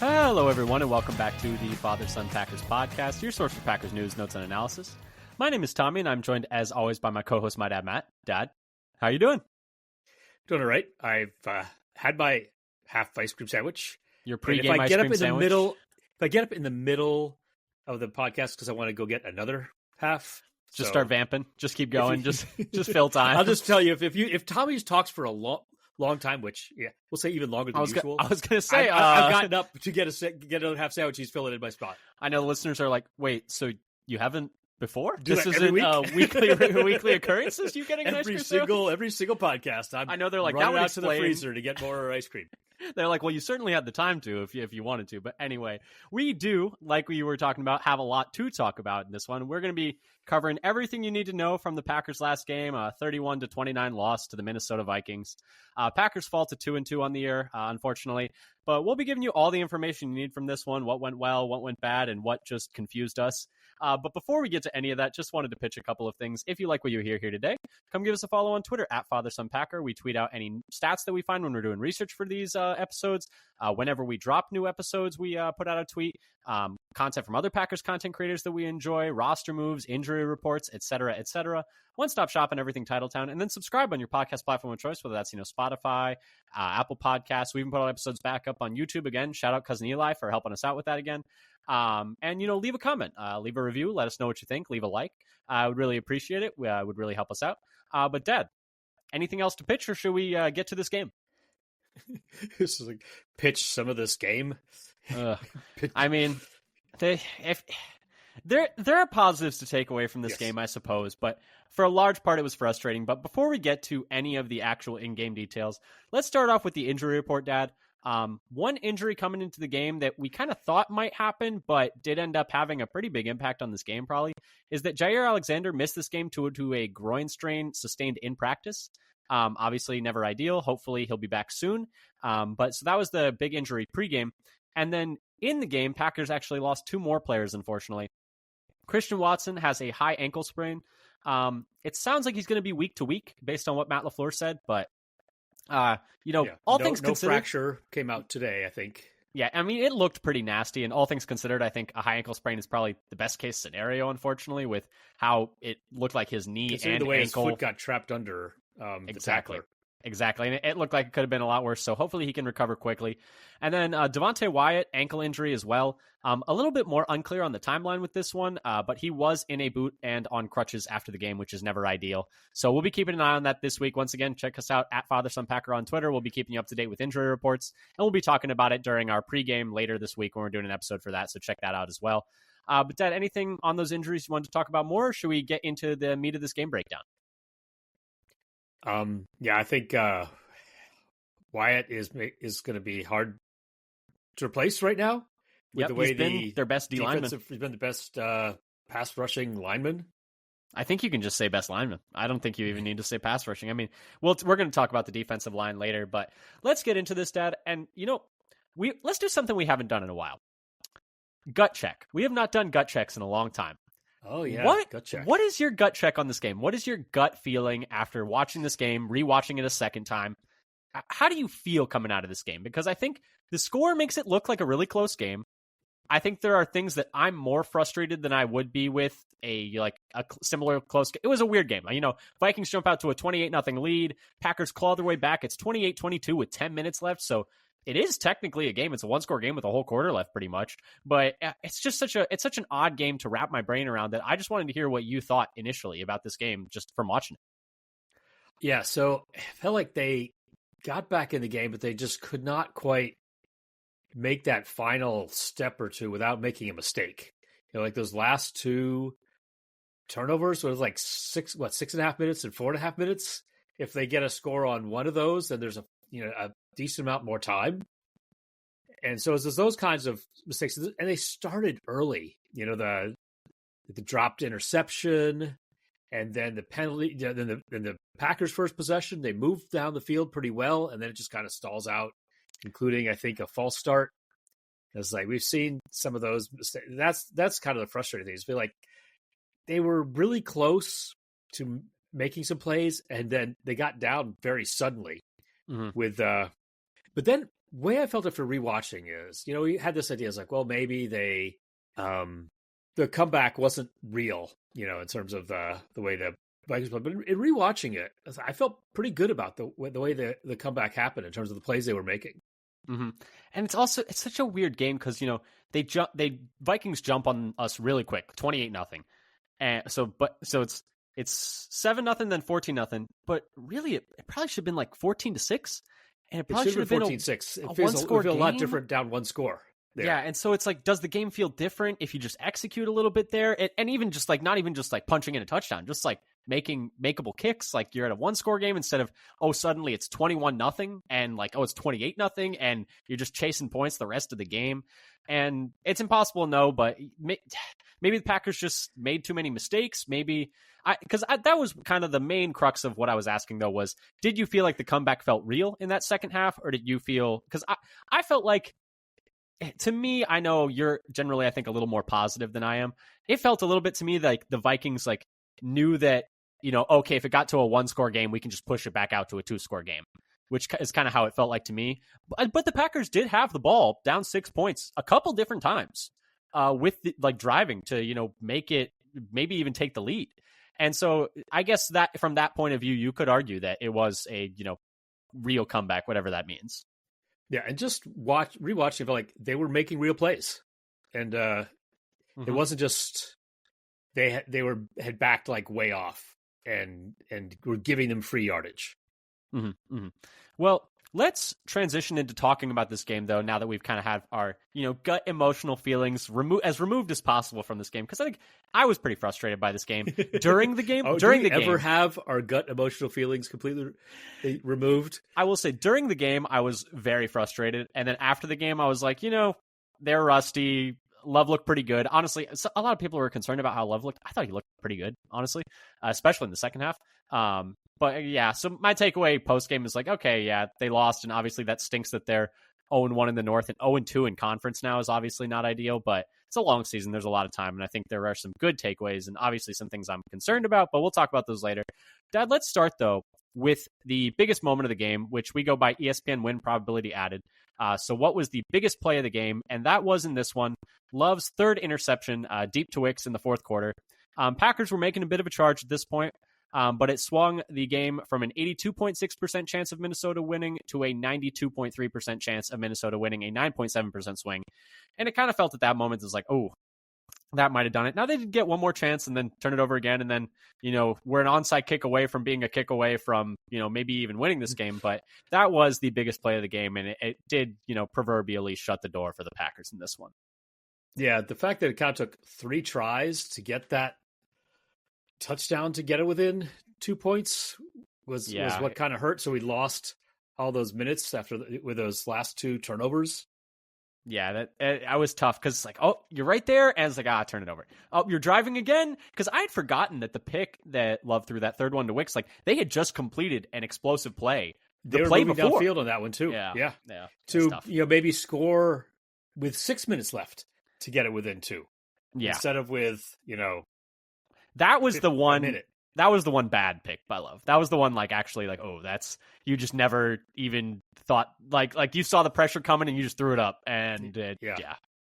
Hello, everyone, and welcome back to the Father-Son Packers podcast, your source for Packers news, notes, and analysis. My name is Tommy, and I'm joined, as always, by my co-host, my dad, Matt. Dad, how you doing? Doing all right. I've had my half ice cream sandwich. Your pre-game ice cream sandwich? If I get up in the middle of the podcast because I want to go get another half, just start vamping. Just keep going. just fill time. I'll just tell you, if Tommy talks for a long time, which we'll say even longer than usual. I was going to say I've gotten up to get another half sandwich. He's filling in my spot. I know the listeners are like, wait, so you haven't before? This isn't weekly occurrences. You getting an ice cream sandwich? Every single podcast. I know they're like running that would out to the freezer to get more ice cream. They're like, well, you certainly had the time to if you wanted to. But anyway, we do, like we were talking about, have a lot to talk about in this one. We're going to be covering everything you need to know from the Packers' last game, 31-29 loss to the Minnesota Vikings. Packers fall to 2-2 on the year, unfortunately. But we'll be giving you all the information you need from this one, what went well, what went bad, and what just confused us. But before we get to any of that, just wanted to pitch a couple of things. If you like what you hear here today, come give us a follow on Twitter at FatherSonPacker. We tweet out any stats that we find when we're doing research for these episodes. Whenever we drop new episodes, we put out a tweet. Content from other Packers content creators that we enjoy, roster moves, injury reports, etc., etc. One-stop shop on everything Titletown, and then subscribe on your podcast platform of choice, whether that's Spotify, Apple Podcasts. We even put all episodes back up on YouTube again. Shout out Cousin Eli for helping us out with that again. And leave a comment, leave a review, let us know what you think, leave a like. I would really appreciate it. Would really help us out. But Dad, anything else to pitch, or should we get to this game? This is like pitch some of this game. I mean, there are positives to take away from this game, I suppose, but for a large part, it was frustrating. But before we get to any of the actual in-game details, let's start off with the injury report, Dad. One injury coming into the game that we kind of thought might happen, but did end up having a pretty big impact on this game probably, is that Jair Alexander missed this game due to a groin strain sustained in practice. Obviously never ideal. Hopefully he'll be back soon. But so that was the big injury pregame. And then in the game, Packers actually lost two more players, unfortunately. Christian Watson has a high ankle sprain. It sounds like he's going to be week to week based on what Matt LaFleur said, but all things considered, fracture came out today, I think. Yeah, I mean, it looked pretty nasty, and all things considered, I think a high ankle sprain is probably the best case scenario, unfortunately, with how it looked like his knee and the way ankle. His foot got trapped under the tackler. Exactly, and it looked like it could have been a lot worse, so hopefully he can recover quickly. And then Devontae Wyatt, ankle injury as well. A little bit more unclear on the timeline with this one, but he was in a boot and on crutches after the game, which is never ideal. So we'll be keeping an eye on that this week. Once again, check us out at FatherSonPacker on Twitter. We'll be keeping you up to date with injury reports, and we'll be talking about it during our pregame later this week when we're doing an episode for that, so check that out as well. But Dad, anything on those injuries you wanted to talk about more, or should we get into the meat of this game breakdown? I think Wyatt is going to be hard to replace right now. With the way he's been their best D lineman. He's been the best pass rushing lineman. I think you can just say best lineman. I don't think you even need to say pass rushing. I mean, we're going to talk about the defensive line later, but let's get into this, Dad. And let's do something we haven't done in a while. Gut check. We have not done gut checks in a long time. Oh, yeah. Gut check. What is your gut check on this game? What is your gut feeling after watching this game, rewatching it a second time? How do you feel coming out of this game? Because I think the score makes it look like a really close game. I think there are things that I'm more frustrated than I would be with a similar close game. It was a weird game. Vikings jump out to a 28-0 lead. Packers claw their way back. It's 28-22 with 10 minutes left. So it is technically a game. It's a one-score game with a whole quarter left, pretty much. But it's just such an odd game to wrap my brain around that I just wanted to hear what you thought initially about this game just from watching it. Yeah, so I felt like they got back in the game, but they just could not quite make that final step or two without making a mistake. Like those last two turnovers, so it was like 6.5 minutes and 4.5 minutes. If they get a score on one of those, then there's a decent amount more time. And so it's those kinds of mistakes, and they started early. The dropped interception, and then the penalty. Then the Packers' first possession, they moved down the field pretty well, and then it just kind of stalls out, including I think a false start. It's like we've seen some of those mistakes. That's kind of the frustrating thing. It's feel like they were really close to making some plays, and then they got down very suddenly. Mm-hmm. But then way I felt after rewatching is, we had this idea. It's like, well, maybe the comeback wasn't real, in terms of the way the Vikings played. But in rewatching it, I felt pretty good about the way the comeback happened in terms of the plays they were making. Mm-hmm. And it's such a weird game because Vikings jump on us really quick, 28-0, and so it's 7-0 then 14-0, but really it probably should have been like 14-6, and it probably should have been 14-6. It feels a lot different down one score. There. Yeah, and so it's like, does the game feel different if you just execute a little bit there, and even just like not even just like punching in a touchdown, just like making makeable kicks, like you're at a 1-score game instead of suddenly it's 21-0 and like it's 28-0 and you're just chasing points the rest of the game, and it's impossible to know, but maybe the Packers just made too many mistakes. Maybe that was kind of the main crux of what I was asking though, was did you feel like the comeback felt real in that second half, or did you feel, because I felt like, to me, I know you're generally, I think, a little more positive than I am. It felt a little bit to me like the Vikings like knew that, okay, if it got to a 1-score game, we can just push it back out to a 2-score game, which is kind of how it felt like to me. But the Packers did have the ball down 6 points a couple different times with driving to, make it, maybe even take the lead. And so I guess that from that point of view, you could argue that it was a, real comeback, whatever that means. Yeah, and just rewatching, like they were making real plays, and it wasn't just they had backed like way off and were giving them free yardage. Mm-hmm, mm-hmm. Well, let's transition into talking about this game, though, now that we've kind of had our, gut emotional feelings removed as possible from this game. Because I think I was pretty frustrated by this game during the game. During the game, ever have our gut emotional feelings completely removed? I will say during the game, I was very frustrated. And then after the game, I was like, they're rusty. Love looked pretty good. Honestly, a lot of people were concerned about how Love looked. I thought he looked pretty good, honestly, especially in the second half. But yeah, so my takeaway post-game is like, okay, yeah, they lost, and obviously that stinks that they're 0-1 in the North and 0-2 in conference now is obviously not ideal, but it's a long season. There's a lot of time, and I think there are some good takeaways and obviously some things I'm concerned about, but we'll talk about those later. Dad, let's start, though, with the biggest moment of the game, which we go by ESPN win probability added. So what was the biggest play of the game? And that was in this one, Love's third interception, deep to Wicks in the fourth quarter. Packers were making a bit of a charge at this point. But it swung the game from an 82.6% chance of Minnesota winning to a 92.3% chance of Minnesota winning, a 9.7% swing. And it kind of felt at that moment, it was like, oh, that might have done it. Now they did get one more chance and then turn it over again. And then, we're an onside kick away from being a kick away from, maybe even winning this game. But that was the biggest play of the game. And it did, proverbially shut the door for the Packers in this one. Yeah, the fact that it kind of took 3 tries to get that touchdown to get it within 2 points was what kind of hurt. So we lost all those minutes with those last 2 turnovers. Yeah, I was tough because it's like, oh, you're right there, and it's like, turn it over. Oh, you're driving again, because I had forgotten that the pick that Love threw, that third one to Wicks, like they had just completed an explosive play. They were play moving before. Downfield on that one too. Yeah. To maybe score with 6 minutes left to get it within 2. Yeah, instead of with that was the one. Minute. That was the one bad pick by Love. That was the one actually that's you just never even thought like you saw the pressure coming and you just threw it up and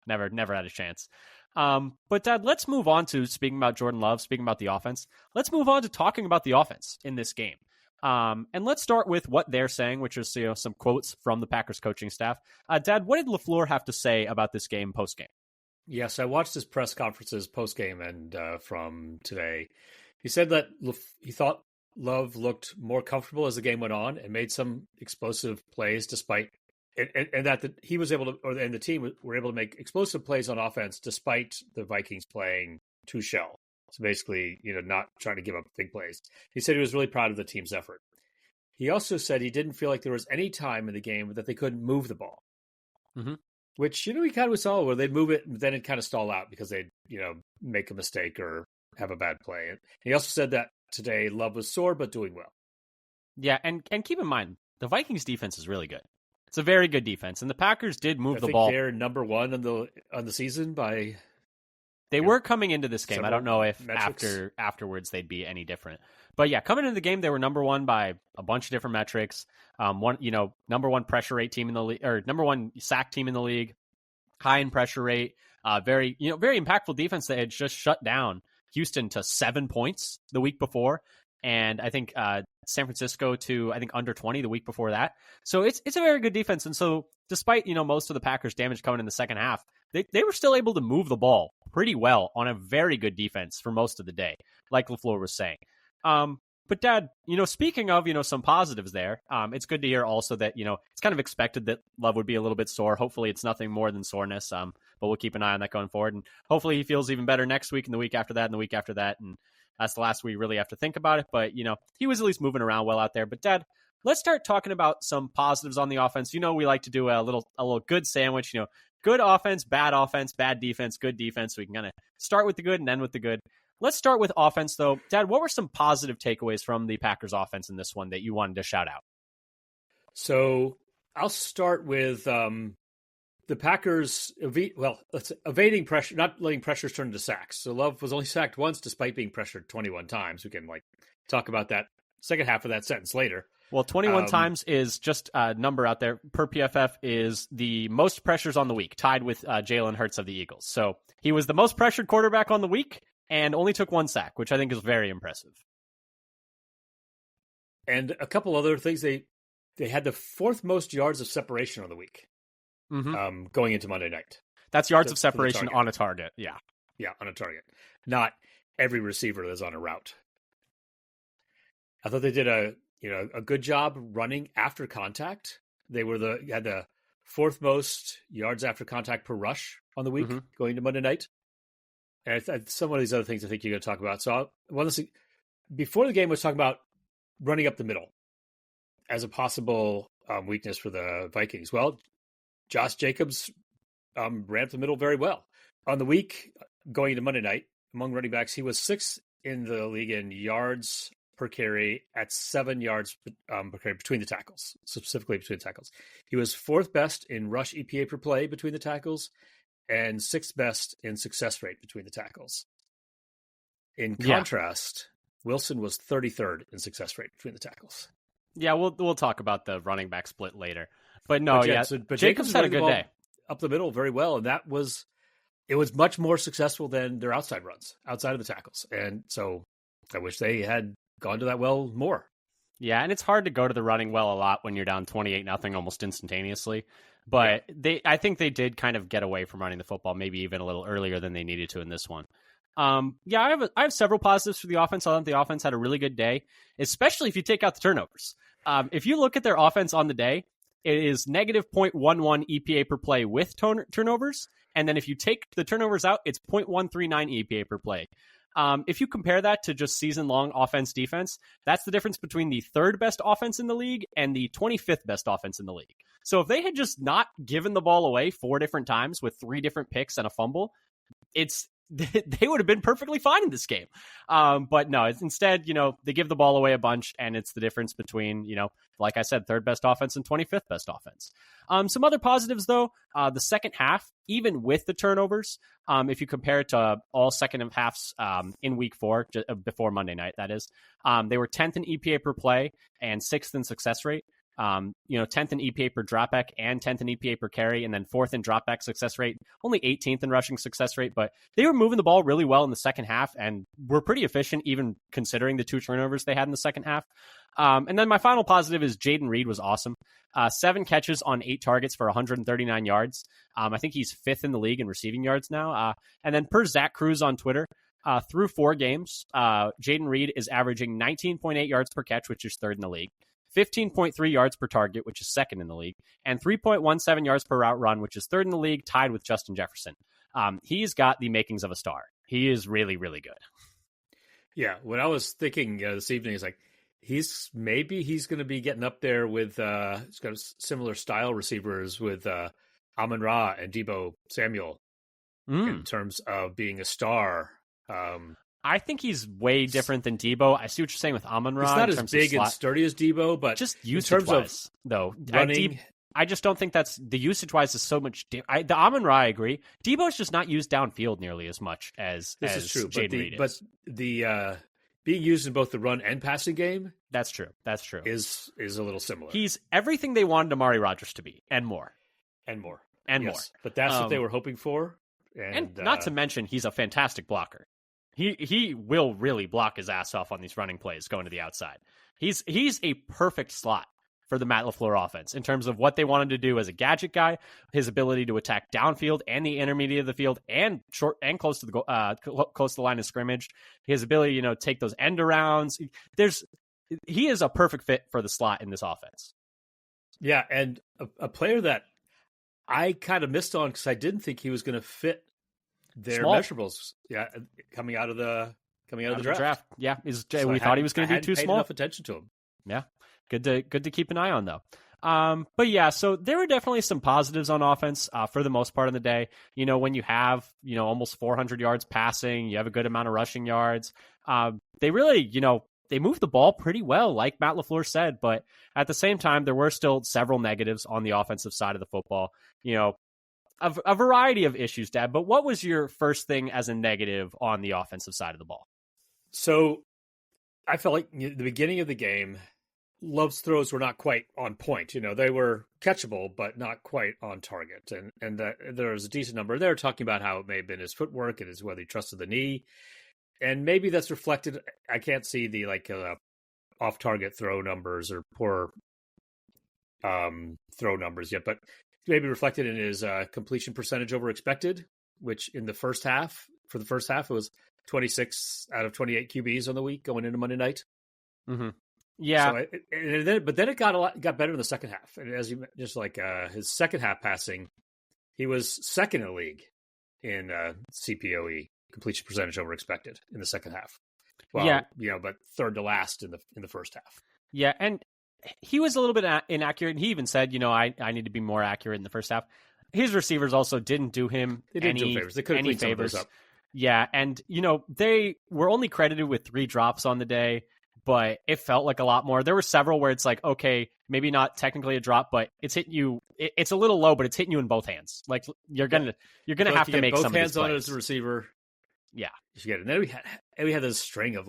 never had a chance. But Dad, let's move on to speaking about Jordan Love, speaking about the offense. Let's move on to talking about the offense in this game. And let's start with what they're saying, which is some quotes from the Packers coaching staff. Dad, what did LaFleur have to say about this game post game? Yes, I watched his press conferences post game and from today. He said that he thought Love looked more comfortable as the game went on and made some explosive plays despite and that he was able to, and the team were able to make explosive plays on offense despite the Vikings playing 2 shell. So basically, not trying to give up big plays. He said he was really proud of the team's effort. He also said he didn't feel like there was any time in the game that they couldn't move the ball. Mm-hmm. Which, we kind of saw where they'd move it and then it'd kind of stall out because they'd, make a mistake or have a bad play. And he also said that today Love was sore, but doing well. Yeah, and keep in mind, the Vikings defense is really good. It's a very good defense, and the Packers did move the ball. They're number 1 on the season by. They were coming into this game. I don't know if metrics. afterwards they'd be any different. But yeah, coming into the game, they were number one by a bunch of different metrics. Number one pressure rate team in the league, or number one sack team in the league, high in pressure rate, very impactful defense that had just shut down Houston to 7 points the week before. And I think San Francisco to, I think, under 20 the week before that. So it's a very good defense. And so despite, most of the Packers' damage coming in the second half, they were still able to move the ball pretty well on a very good defense for most of the day, like LaFleur was saying. But Dad, speaking of, some positives there, it's good to hear also that, it's kind of expected that Love would be a little bit sore. Hopefully it's nothing more than soreness. But we'll keep an eye on that going forward. And hopefully he feels even better next week and the week after that and the week after that. And that's the last we really have to think about it. But, he was at least moving around well out there. But Dad, let's start talking about some positives on the offense. We like to do a little good sandwich, good offense, bad defense, good defense. So we can kind of start with the good and end with the good. Let's start with offense, though. Dad, what were some positive takeaways from the Packers offense in this one that you wanted to shout out? So I'll start with the Packers evading pressure, not letting pressures turn into sacks. So Love was only sacked once despite being pressured 21 times. We can talk about that second half of that sentence later. Well, 21 times is just a number out there. Per PFF is the most pressures on the week, tied with Jalen Hurts of the Eagles. So he was the most pressured quarterback on the week and only took one sack, which I think is very impressive. And a couple other things. They had the fourth most yards of separation on the week going into Monday night. That's yards of separation on a target. Yeah. Yeah, on a target. Not every receiver that's on a route. I thought they did a good job running after contact. They had the fourth most yards after contact per rush on the week going to Monday night. And some of these other things I think you're going to talk about. So before the game, I was talking about running up the middle as a possible weakness for the Vikings. Well, Josh Jacobs ran up the middle very well. On the week going into Monday night, among running backs, he was sixth in the league in yards per carry at 7 yards per carry between the tackles, specifically between the tackles. He was fourth best in rush EPA per play between the tackles and sixth best in success rate between the tackles. In contrast, Wilson was 33rd in success rate between the tackles. Yeah, we'll talk about the running back split later. But no, but Jacobs had a good day. Up the middle very well, and it was much more successful than their outside runs, outside of the tackles. And so I wish they had gone to that well more. Yeah, and it's hard to go to the running well a lot when you're down 28-0 almost instantaneously. But I think they did kind of get away from running the football, maybe even a little earlier than they needed to in this one. I have several positives for the offense. I thought the offense had a really good day, especially if you take out the turnovers. If you look at their offense on the day, it is negative 0.11 EPA per play with turnovers. And then if you take the turnovers out, it's 0.139 EPA per play. If you compare that to just season-long offense-defense, that's the difference between the third best offense in the league and the 25th best offense in the league. So if they had just not given the ball away 4 different times with 3 different picks and a fumble, they would have been perfectly fine in this game. But no, instead, they give the ball away a bunch, and it's the difference between, like I said, third best offense and 25th best offense. Some other positives, though, the second half, even with the turnovers, if you compare it to all second halves in week 4, before Monday night, that is, they were 10th in EPA per play and 6th in success rate. 10th in EPA per dropback and 10th in EPA per carry, and then 4th in dropback success rate, only 18th in rushing success rate, but they were moving the ball really well in the second half and were pretty efficient, even considering the 2 turnovers they had in the second half. And then my final positive is Jaden Reed was awesome. 7 catches on 8 targets for 139 yards. I think he's 5th in the league in receiving yards now. And then per Zach Cruz on Twitter, through 4 games, Jaden Reed is averaging 19.8 yards per catch, which is 3rd in the league. 15.3 yards per target, which is 2nd in the league, and 3.17 yards per route run, which is 3rd in the league, tied with Justin Jefferson. He's got the makings of a star. He is really, really good. Yeah, what I was thinking this evening is he's going to be getting up there with he's got similar style receivers with Amon-Ra and Deebo Samuel in terms of being a star. I think he's way different than Debo. I see what you're saying with Amon-Ra. He's not as big and sturdy as Debo, but just usage-wise, though. Running, I just don't think that's the usage-wise is so much. The Amon-Ra, I agree. Debo's just not used downfield nearly as much as this is true. Jaden Reed is. But being used in both the run and passing game. That's true. That's true. Is a little similar. He's everything they wanted Amari Rodgers to be, and more. And more. And yes. more. But that's what they were hoping for. And not to mention, he's a fantastic blocker. He will really block his ass off on these running plays going to the outside. He's a perfect slot for the Matt LaFleur offense in terms of what they wanted to do as a gadget guy, his ability to attack downfield and the intermediate of the field and short and close to the close to the line of scrimmage. His ability, take those end arounds. He is a perfect fit for the slot in this offense. Yeah, and a player that I kind of missed on because I didn't think he was going to fit their measurables. Yeah, coming out of the draft. Yeah, we thought he was going to be too small. Enough attention to him. Yeah, good to keep an eye on though. But yeah, so there were definitely some positives on offense for the most part of the day. When you have almost 400 yards passing, you have a good amount of rushing yards. They really they moved the ball pretty well, like Matt LaFleur said. But at the same time, there were still several negatives on the offensive side of the football. A variety of issues, Dad. But what was your first thing as a negative on the offensive side of the ball? So I felt like the beginning of the game, Love's throws were not quite on point. They were catchable, but not quite on target. And there was a decent number there talking about how it may have been his footwork and whether he trusted the knee. And maybe that's reflected. I can't see the off-target throw numbers or poor throw numbers yet, but maybe reflected in his completion percentage over expected, which in the first half, it was 26 out of 28 QBs on the week going into Monday night. Mm-hmm. Yeah. So but then it got better in the second half. And as you just his second half passing, he was second in the league in CPOE, completion percentage over expected, in the second half. Well, yeah. But third to last in the first half. Yeah, and he was a little bit inaccurate. And he even said, I need to be more accurate in the first half. His receivers also didn't do him any favors. They could have cleaned some of those up. Yeah, and they were only credited with 3 drops on the day, but it felt like a lot more. There were several where it's like, okay, maybe not technically a drop, but it's hitting you. It's a little low, but it's hitting you in both hands. Like you're gonna have to make both some hands of these on plays. it as a receiver. Yeah, you should get it. And then we had this string of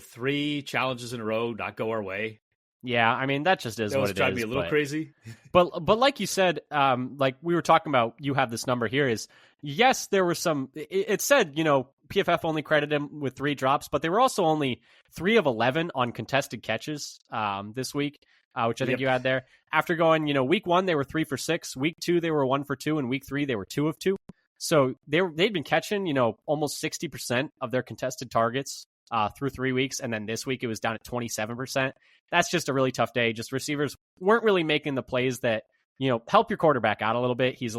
3 challenges in a row not go our way. Yeah, I mean that just is what it is. That was driving me a little crazy. But like you said, like we were talking about, you have this number here. Is yes, there were some. It said PFF only credited him with 3 drops, but they were also only 3 of 11 on contested catches this week, which I think you had there. After going, week 1 they were 3 for 6, week 2 they were 1 for 2, and week 3 they were 2 of 2. So they'd been catching almost 60% of their contested targets through 3 weeks, and then this week it was down at 27%. That's just a really tough day. Just receivers weren't really making the plays that help your quarterback out a little bit. He's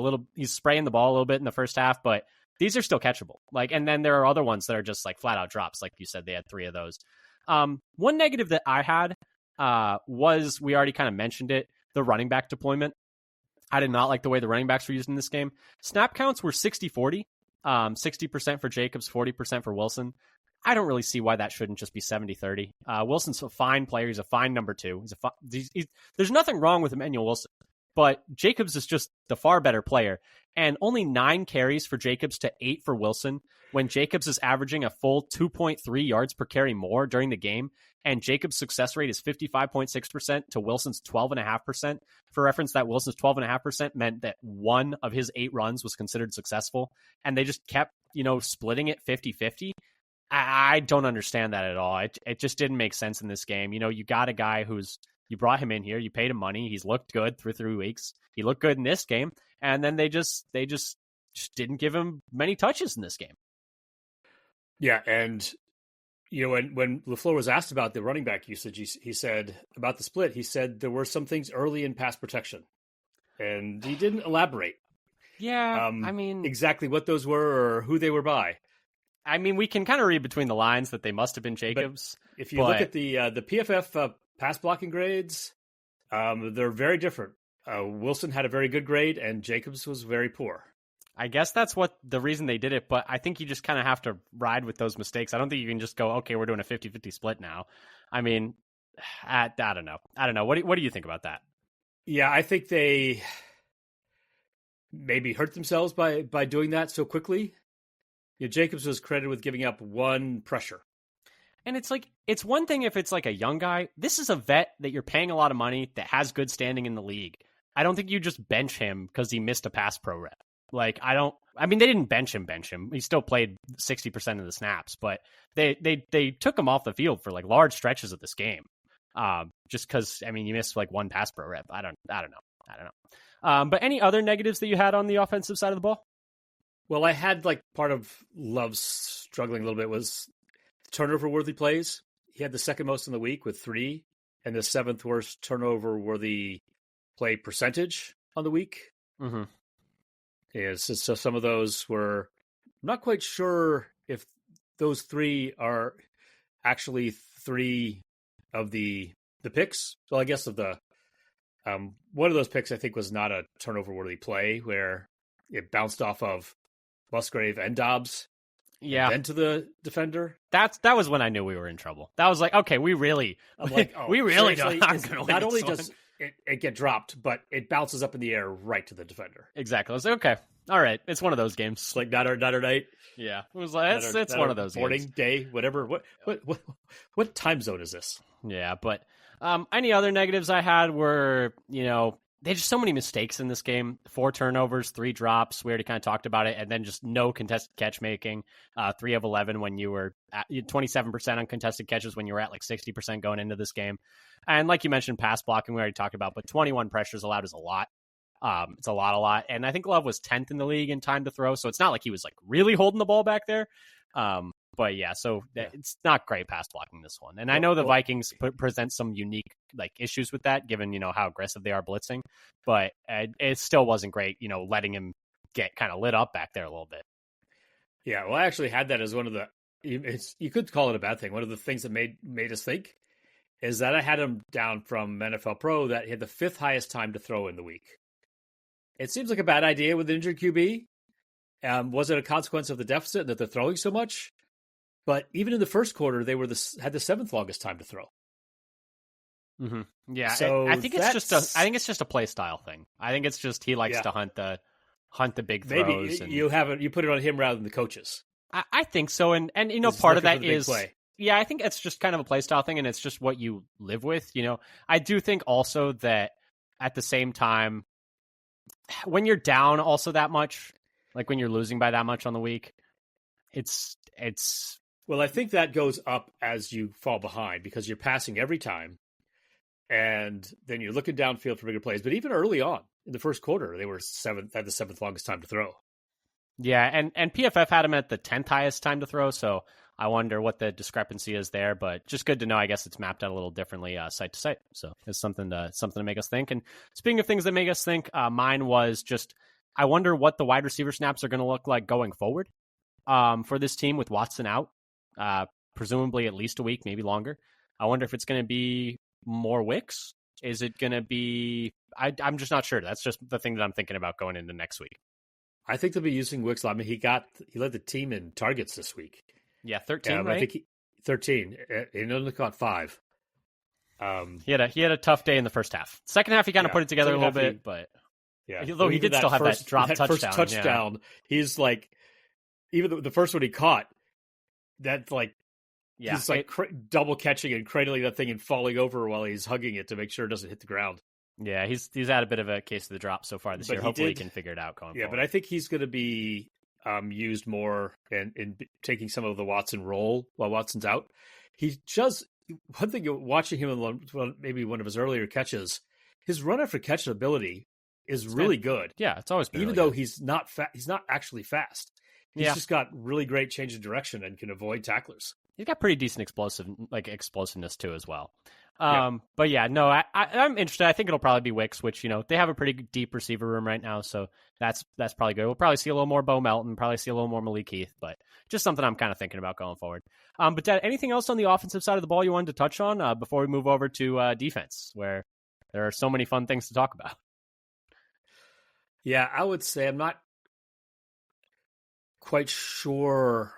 spraying the ball a little bit in the first half, but these are still catchable. And then there are other ones that are just flat out drops. Like you said, they had 3 of those. One negative that I had was, we already kind of mentioned it, the running back deployment. I did not like the way the running backs were used in this game. Snap counts were 60-40, 60% for Jacobs, 40% for Wilson. I don't really see why that shouldn't just be 70-30. Wilson's a fine player. He's a fine number 2. There's nothing wrong with Emmanuel Wilson, but Jacobs is just the far better player. And only 9 carries for Jacobs to 8 for Wilson, when Jacobs is averaging a full 2.3 yards per carry more during the game. And Jacobs' success rate is 55.6% to Wilson's 12.5%. For reference, that Wilson's 12.5% meant that 1 of his 8 runs was considered successful. And they just kept, splitting it 50-50. I don't understand that at all. It just didn't make sense in this game. You got a guy you brought him in here, you paid him money, he's looked good through 3 weeks. He looked good in this game, and then they just didn't give him many touches in this game. Yeah, and when LaFleur was asked about the running back usage, he said about the split, he said there were some things early in pass protection, and he didn't elaborate. Yeah, exactly what those were or who they were by. I mean, we can kind of read between the lines that they must have been Jacobs. But if you look at the PFF pass blocking grades, they're very different. Wilson had a very good grade, and Jacobs was very poor. I guess that's the reason they did it, but I think you just kind of have to ride with those mistakes. I don't think you can just go, okay, we're doing a 50-50 split now. I mean, I don't know. What do you think about that? Yeah, I think they maybe hurt themselves by doing that so quickly. Jacobs was credited with giving up 1 pressure. And it's like, it's one thing if it's like a young guy. This is a vet that you're paying a lot of money that has good standing in the league. I don't think you just bench him because he missed a pass pro rep. Like, I mean, they didn't bench him. He still played 60% of the snaps, but they took him off the field for like large stretches of this game. Just because, I mean, you missed like one pass pro rep. I don't know. But any other negatives that you had on the offensive side of the ball? Well, I had like part of Love's struggling a little bit was turnover-worthy plays. He had the second most in the week with 3, and the 7th worst turnover-worthy play percentage on the week. Mm-hmm. Yeah, so some of those were, I'm not quite sure if those 3 are actually 3 of the picks. Well, I guess of the one of those picks I think was not a turnover-worthy play where it bounced off of Musgrave and Dobbs. Yeah. And then to the defender. That was when I knew we were in trouble. That was like, okay, we really don't. Not only does it get dropped, but it bounces up in the air right to the defender. Exactly. I was like, okay, all right, it's one of those games. It's like night or night. Yeah, it was like it's one of those morning, games. day, whatever. What time zone is this? Yeah, but any other negatives I had were, they just so many mistakes in this game. 4 turnovers, 3 drops. We already kind of talked about it. And then just no contested catch making. 3 of 11 when you were at 27% on contested catches when you were at like 60% going into this game. And like you mentioned, pass blocking, we already talked about, but 21 pressures allowed is a lot. It's a lot. And I think Love was 10th in the league in time to throw. So it's not like he was like really holding the ball back there. But yeah, so it's not great pass blocking this one. And I know the Vikings present some unique like issues with that, given, how aggressive they are blitzing, but it still wasn't great, letting him get kind of lit up back there a little bit. Yeah, well, I actually had that as one of the, you could call it a bad thing. One of the things that made us think is that I had him down from NFL Pro that he had the 5th highest time to throw in the week. It seems like a bad idea with an injured QB. Was it a consequence of the deficit that they're throwing so much? But even in the first quarter, they had the 7th longest time to throw. Mm-hmm. Yeah, so I think it's just a play style thing. I think it's just he likes to hunt the big throws. Maybe you put it on him rather than the coaches. I think so, and part of that is play. Yeah, I think it's just kind of a play style thing, and it's just what you live with. I do think also that at the same time, when you're down also that much, like when you're losing by that much on the week, it's. Well, I think that goes up as you fall behind because you're passing every time, and then you're looking downfield for bigger plays. But even early on in the first quarter, they were had the 7th longest time to throw. Yeah, and PFF had him at the 10th highest time to throw, so I wonder what the discrepancy is there. But just good to know. I guess it's mapped out a little differently site to site, so it's something to make us think. And speaking of things that make us think, mine was just I wonder what the wide receiver snaps are going to look like going forward for this team with Watson out. Presumably at least a week, maybe longer. I wonder if it's going to be more Wicks. Is it going to be? I'm just not sure. That's just the thing that I'm thinking about going into next week. I think they'll be using Wicks. I mean, he led the team in targets this week. Yeah, 13. Right? I think 13. He only caught 5. He had a tough day in the first half. Second half, he kind of put it together a little bit, but although he did still have that drop touchdown. First touchdown, he's like, even the first one he caught. That's like, he's like double catching and cradling that thing and falling over while he's hugging it to make sure it doesn't hit the ground. Yeah, he's had a bit of a case of the drop so far this year. Hopefully he can figure it out going forward. But I think he's going to be used more in taking some of the Watson role while Watson's out. He just, one thing watching him in maybe one of his earlier catches, his run after catch ability is really good. Yeah, it's always been even really though good. he's not actually fast. He's just got really great change of direction and can avoid tacklers. He's got pretty decent explosiveness too as well. But yeah, no, I'm interested. I think it'll probably be Wicks, which, they have a pretty deep receiver room right now. So that's probably good. We'll probably see a little more Bo Melton, probably see a little more Malik Heath, but just something I'm kind of thinking about going forward. But Dad, anything else on the offensive side of the ball you wanted to touch on before we move over to defense, where there are so many fun things to talk about? Yeah, I would say I'm not quite sure.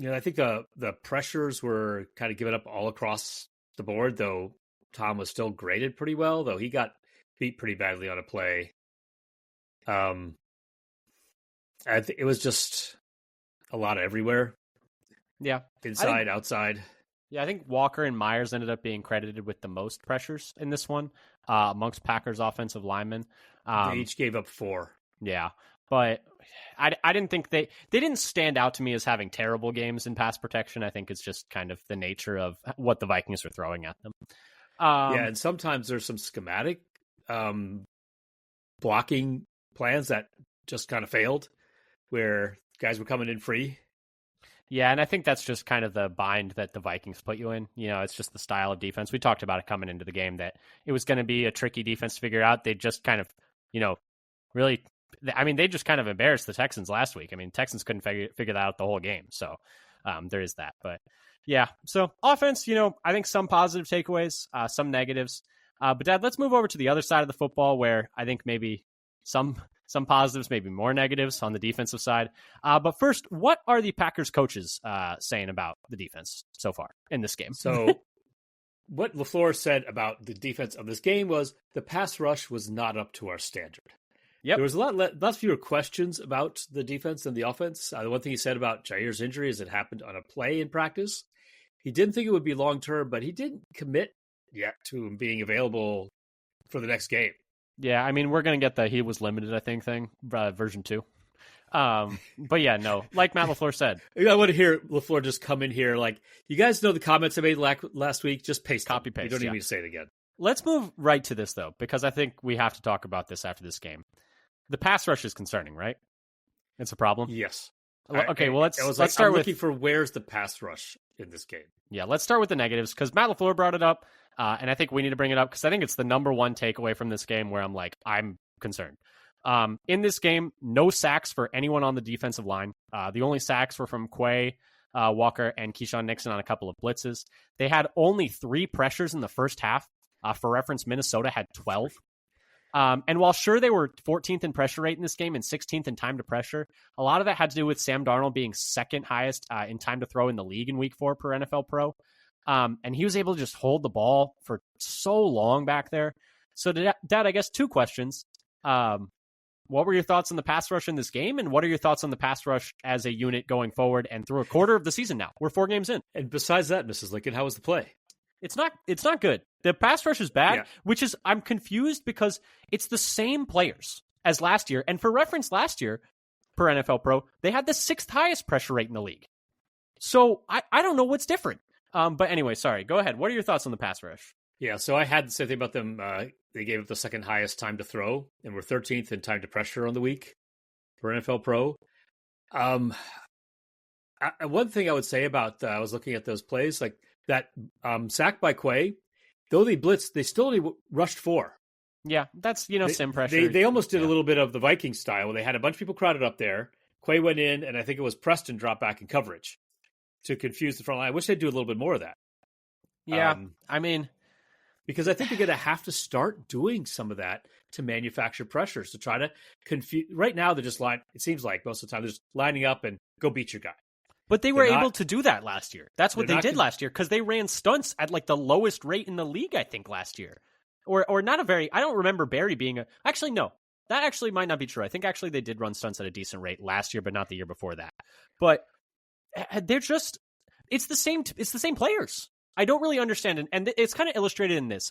I think the pressures were kind of given up all across the board, though Tom was still graded pretty well, though he got beat pretty badly on a play. It was just a lot of everywhere. Yeah. Inside, outside. Yeah, I think Walker and Myers ended up being credited with the most pressures in this one amongst Packers offensive linemen. They each gave up 4. Yeah, but I didn't think they didn't stand out to me as having terrible games in pass protection. I think it's just kind of the nature of what the Vikings are throwing at them. Yeah, and sometimes there's some schematic blocking plans that just kind of failed, where guys were coming in free. Yeah, and I think that's just kind of the bind that the Vikings put you in. You know, it's just the style of defense. We talked about it coming into the game that it was going to be a tricky defense to figure out. They just kind of, really, I mean, they just kind of embarrassed the Texans last week. I mean, Texans couldn't figure that out the whole game. So there is that. But yeah, so offense, I think some positive takeaways, some negatives. But Dad, let's move over to the other side of the football where I think maybe some positives, maybe more negatives on the defensive side. But first, what are the Packers coaches saying about the defense so far in this game? So what LaFleur said about the defense of this game was the pass rush was not up to our standard. Yep. There was a lot fewer questions about the defense than the offense. The one thing he said about Jair's injury is it happened on a play in practice. He didn't think it would be long-term, but he didn't commit yet to him being available for the next game. Yeah, I mean, we're going to get the he was limited, I think, thing, version 2. But yeah, no, like Matt LaFleur said. I want to hear LaFleur just come in here like, you guys know the comments I made last week? Just paste Copy, them. paste. You don't need me to say it again. Let's move right to this, though, because I think we have to talk about this after this game. The pass rush is concerning, right? It's a problem? Yes. Okay, well, let's start I'm with looking for where's the pass rush in this game. Yeah, let's start with the negatives because Matt LaFleur brought it up, and I think we need to bring it up because I think it's the number one takeaway from this game where I'm concerned. In this game, no sacks for anyone on the defensive line. The only sacks were from Quay, Walker, and Keyshawn Nixon on a couple of blitzes. They had only 3 pressures in the first half. For reference, Minnesota had 12. And while sure they were 14th in pressure rate in this game and 16th in time to pressure, a lot of that had to do with Sam Darnold being second highest in time to throw in the league in week 4 per NFL Pro. And he was able to just hold the ball for so long back there. So Dad, I guess 2 questions. What were your thoughts on the pass rush in this game? And what are your thoughts on the pass rush as a unit going forward and through a quarter of the season now? We're 4 games in. And besides that, Mrs. Lincoln, how was the play? It's not good. The pass rush is bad, which is, I'm confused because it's the same players as last year. And for reference, last year, per NFL Pro, they had the 6th highest pressure rate in the league. So I don't know what's different. But anyway, sorry. Go ahead. What are your thoughts on the pass rush? Yeah, so I had the same thing about them. They gave up the 2nd highest time to throw and were 13th in time to pressure on the week for NFL Pro. One thing I would say about, I was looking at those plays, like that sack by Quay, though they blitzed, they still only rushed 4. Yeah, that's, sim pressure. They almost did a little bit of the Vikings style where they had a bunch of people crowded up there. Quay went in, and I think it was Preston dropped back in coverage to confuse the front line. I wish they'd do a little bit more of that. Yeah, I mean, because I think they're going to have to start doing some of that to manufacture pressures to try to confuse. Right now, they're just it seems like most of the time, they're just lining up and go beat your guy. But they were able to do that last year. That's what they did last year because they ran stunts at like the lowest rate in the league, I think, last year. Or not a very, I don't remember Barry being actually, no, that actually might not be true. I think actually they did run stunts at a decent rate last year, but not the year before that. But they're just, it's the same players. I don't really understand. And it's kind of illustrated in this.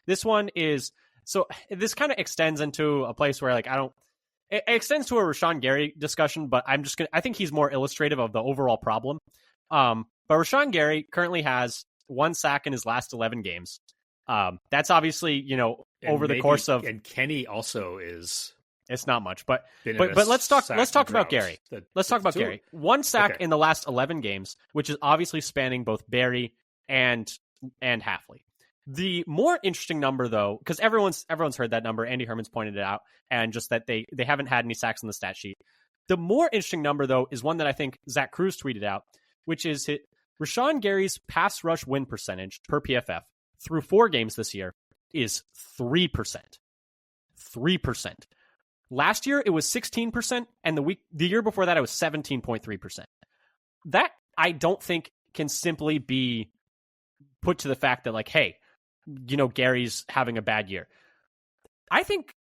This one is, so this kind of extends into a place where it extends to a Rashawn Gary discussion, but I think he's more illustrative of the overall problem. But Rashawn Gary currently has 1 sack in his last 11 games. That's obviously, over the course of, and Kenny also is, it's not much, but let's talk about Gary. Let's talk about Gary. 1 sack in the last 11 games, which is obviously spanning both Barry and Hafley. The more interesting number, though, because everyone's heard that number, Andy Herman's pointed it out, and just that they haven't had any sacks on the stat sheet. The more interesting number, though, is one that I think Zach Cruz tweeted out, which is Rashawn Gary's pass rush win percentage per PFF through 4 games this year is 3%. 3%. Last year, it was 16%, and the year before that, it was 17.3%. That, I don't think, can simply be put to the fact that, hey, Gary's having a bad year. I think,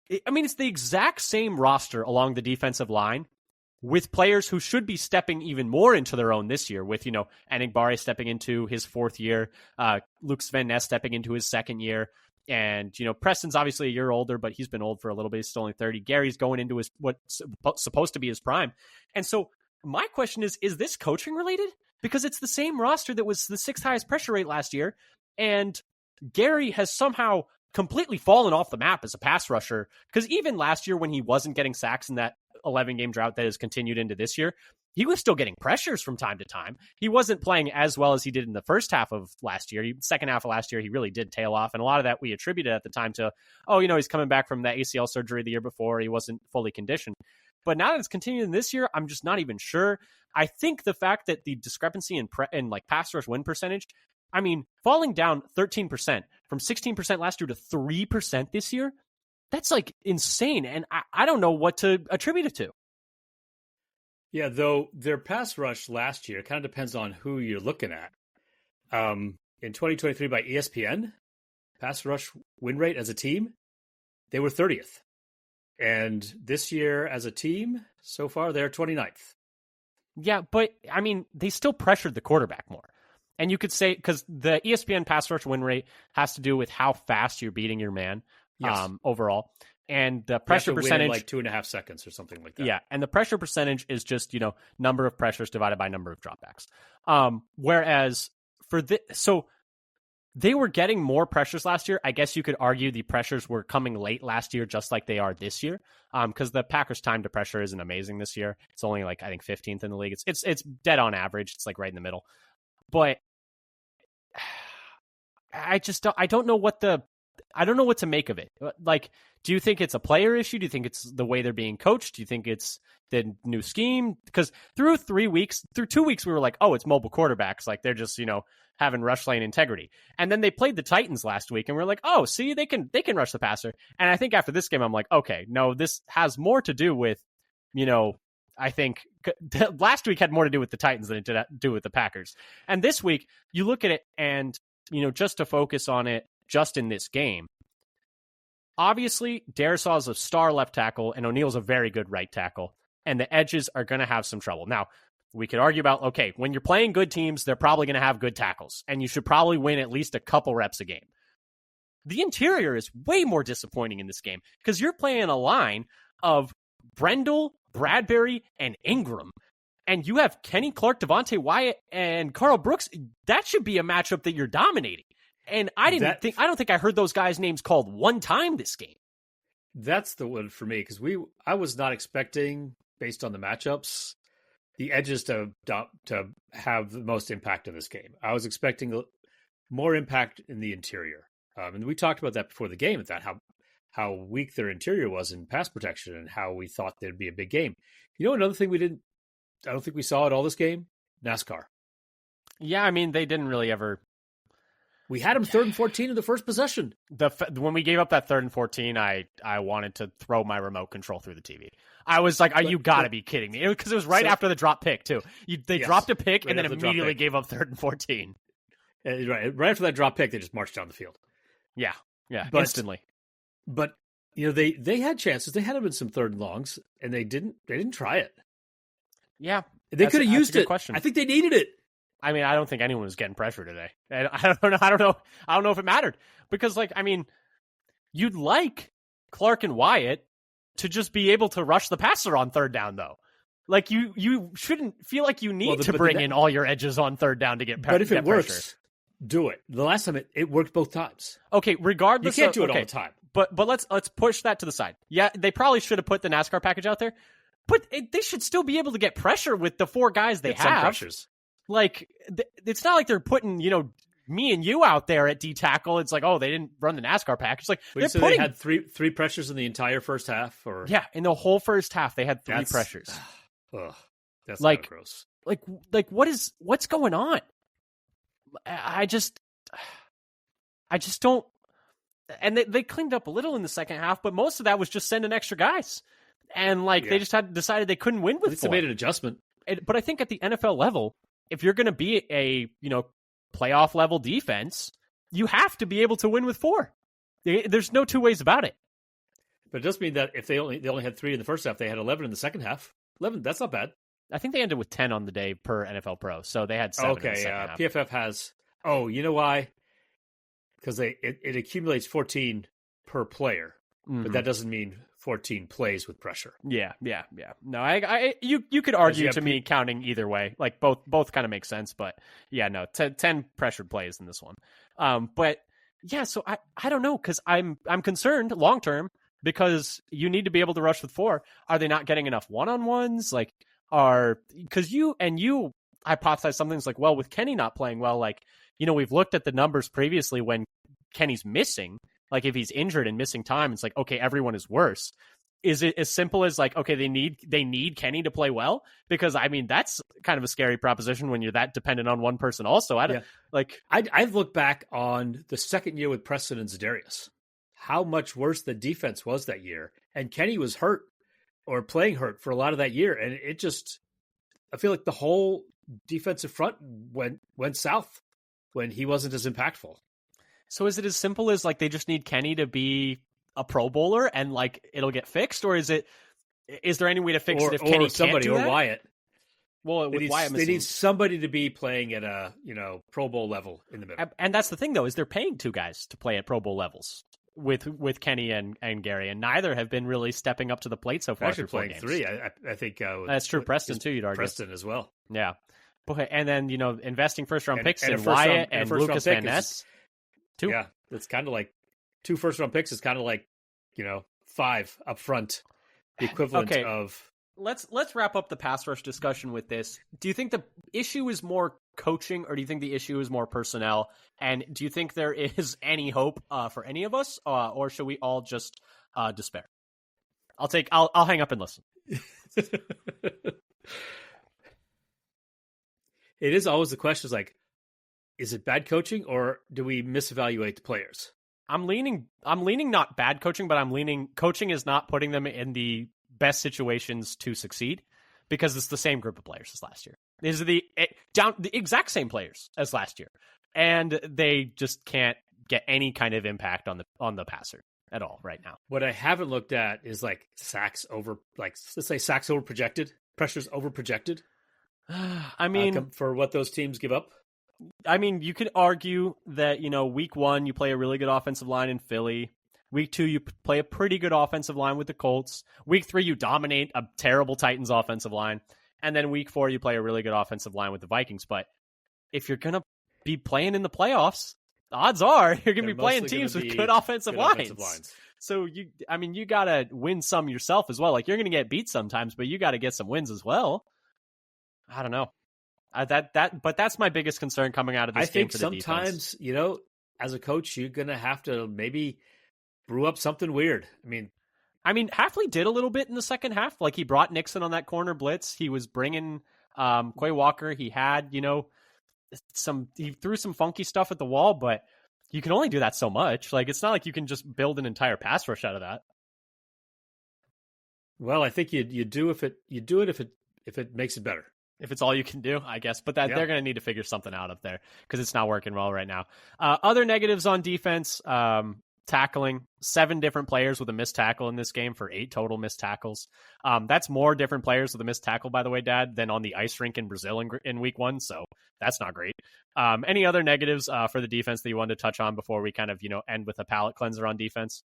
it's the exact same roster along the defensive line with players who should be stepping even more into their own this year, with, Enigbare stepping into his fourth year, Luke Van Ness stepping into his second year. And, Preston's obviously a year older, but he's been old for a little bit. He's still only 30. Gary's going into what's supposed to be his prime. And so my question is this coaching related? Because it's the same roster that was the sixth highest pressure rate last year. And Gary has somehow completely fallen off the map as a pass rusher. Because even last year when he wasn't getting sacks in that 11-game drought that has continued into this year, he was still getting pressures from time to time. He wasn't playing as well as he did in the first half of last year. Second half of last year, he really did tail off. And a lot of that we attributed at the time to, he's coming back from that ACL surgery the year before. He wasn't fully conditioned. But now that it's continuing this year, I'm just not even sure. I think the fact that the discrepancy in pass rush win percentage, falling down 13% from 16% last year to 3% this year, that's insane. And I don't know what to attribute it to. Yeah, though their pass rush last year kind of depends on who you're looking at. In 2023 by ESPN, pass rush win rate as a team, they were 30th. And this year as a team, so far, they're 29th. Yeah, but, they still pressured the quarterback more. And you could say, because the ESPN pass rush win rate has to do with how fast you're beating your man overall. And the pressure percentage, win in 2.5 seconds or something like that. Yeah, and the pressure percentage is just number of pressures divided by number of dropbacks. Whereas so they were getting more pressures last year. I guess you could argue the pressures were coming late last year, just like they are this year. Because the Packers' time to pressure isn't amazing this year. It's only I think 15th in the league. It's dead on average. It's right in the middle. But I don't know what to make of it. Do you think it's a player issue? Do you think it's the way they're being coached? Do you think it's the new scheme? Because through 2 weeks, we were like, oh, it's mobile quarterbacks. They're just, having rush lane integrity. And then they played the Titans last week and we're like, oh, see, they can rush the passer. And I think after this game, I'm like, okay, no, this has more to do with, I think last week had more to do with the Titans than it did to do with the Packers. And this week, you look at it and, just to focus on it just in this game, obviously, Darisaw's a star left tackle, and O'Neill's a very good right tackle, and the edges are going to have some trouble. Now, we could argue about, okay, when you're playing good teams, they're probably going to have good tackles, and you should probably win at least a couple reps a game. The interior is way more disappointing in this game, because you're playing a line of Brendel, Bradbury, and Ingram, and you have Kenny Clark, Devontae Wyatt, and Carl Brooks. That should be a matchup that you're dominating. And I don't think I heard those guys' names called one time this game. That's the one for me, because I was not expecting, based on the matchups, the edges to have the most impact in this game. I was expecting more impact in the interior. And we talked about that before the game, about how weak their interior was in pass protection and how we thought there'd be a big game. Another thing I don't think we saw at all this game, NASCAR. Yeah, they didn't really ever. We had him 3rd and 14 in the first possession. When we gave up that 3rd and 14, I wanted to throw my remote control through the TV. I was like, you got to be kidding me. Because it was right after the drop pick, too. They dropped a pick and then immediately gave up 3rd and 14. Right after that drop pick, they just marched down the field. Yeah, instantly. But, they had chances. They had them in some 3rd and longs, and they didn't try it. Yeah. They could have used it. Question. I think they needed it. I don't think anyone was getting pressure today. And I don't know if it mattered, because you'd like Clark and Wyatt to just be able to rush the passer on 3rd down, though. You shouldn't feel like you need to bring in all your edges on 3rd down to get pressure. But if it works, do it. The last time it worked both times. Okay, regardless, you can't do it all the time. But let's push that to the side. Yeah, they probably should have put the NASCAR package out there, but they should still be able to get pressure with the 4 guys they have. Some pressures. It's not like they're putting, me and you out there at D tackle. It's they didn't run the NASCAR package. They had three pressures in the entire first half, or in the whole first half they had 3 pressures. That's gross. What's going on? I just don't. And they cleaned up a little in the second half, but most of that was just sending extra guys, and they just had decided they couldn't win with 4. They made an adjustment. But I think at the NFL level, if you're going to be a playoff level defense, you have to be able to win with 4. There's no two ways about it. But it does mean that if they only had 3 in the first half, they had 11 in the second half. 11. That's not bad. I think they ended with 10 on the day per NFL Pro, so they had 7 in the second half. PFF has. Oh, you know why? Because it accumulates 14 per player, but that doesn't mean 14 plays with pressure. Yeah. No, you could argue to me counting either way. Like both kind of make sense, but yeah, no, 10 pressured plays in this one. But yeah, so I don't know, because I'm concerned long term, because you need to be able to rush with 4. Are they not getting enough one-on-ones? Like, because you hypothesize something like, well, with Kenny not playing well, like, we've looked at the numbers previously when Kenny's missing. Like, if he's injured and missing time, it's like, okay, everyone is worse. Is it as simple as like, okay, they need Kenny to play well? Because I mean, that's kind of a scary proposition when you're that dependent on one person. Also, I've looked back on the second year with Preston and Za'Darius, how much worse the defense was that year, and Kenny was hurt or playing hurt for a lot of that year, and I feel like the whole defensive front went south when he wasn't as impactful. So is it as simple as like they just need Kenny to be a Pro Bowler and like it'll get fixed, or is there any way to fix it if Kenny can't do that? Or Wyatt? Well, they need somebody to be playing at a Pro Bowl level in the middle. And that's the thing, though, is they're paying 2 guys to play at Pro Bowl levels with Kenny and Gary, and neither have been really stepping up to the plate so far. Actually, playing 3, I think. That's true. Preston too, you'd argue. Preston as well. Yeah, and then investing first round picks in Wyatt and Lucas Van Ness. 2. Yeah, it's kind of like 2 first round picks is kind of like 5 up front, the equivalent of. Let's wrap up the pass rush discussion with this. Do you think the issue is more coaching, or do you think the issue is more personnel? And do you think there is any hope for any of us, or should we all just despair? I'll hang up and listen. It is always the question, is like, is it bad coaching, or do we misevaluate the players? I'm leaning not bad coaching, but I'm leaning coaching is not putting them in the best situations to succeed, because it's the same group of players as last year. These are the exact same players as last year, and they just can't get any kind of impact on the passer at all right now. What I haven't looked at is like sacks over, like, let's say sacks over projected, pressures over projected. I mean, for what those teams give up. I mean, you could argue that, week 1, you play a really good offensive line in Philly. Week 2, you play a pretty good offensive line with the Colts. Week 3, you dominate a terrible Titans offensive line. And then week 4, you play a really good offensive line with the Vikings. But if you're going to be playing in the playoffs, odds are you're going to be playing teams with good offensive lines. So, you got to win some yourself as well. Like, you're going to get beat sometimes, but you got to get some wins as well. I don't know. But that's my biggest concern coming out of this game for the defense. I think sometimes, as a coach, you're going to have to maybe brew up something weird. I mean, Hafley did a little bit in the second half. Like, he brought Nixon on that corner blitz. He was bringing Quay Walker. He had, he threw some funky stuff at the wall, but you can only do that so much. Like, it's not like you can just build an entire pass rush out of that. Well, I think you do it if it makes it better. If it's all you can do, I guess. But they're going to need to figure something out up there because it's not working well right now. Other negatives on defense, tackling. 7 different players with a missed tackle in this game for 8 total missed tackles. That's more different players with a missed tackle, by the way, Dad, than on the ice rink in Brazil in week 1. So that's not great. Any other negatives for the defense that you wanted to touch on before we kind of, end with a palate cleanser on defense?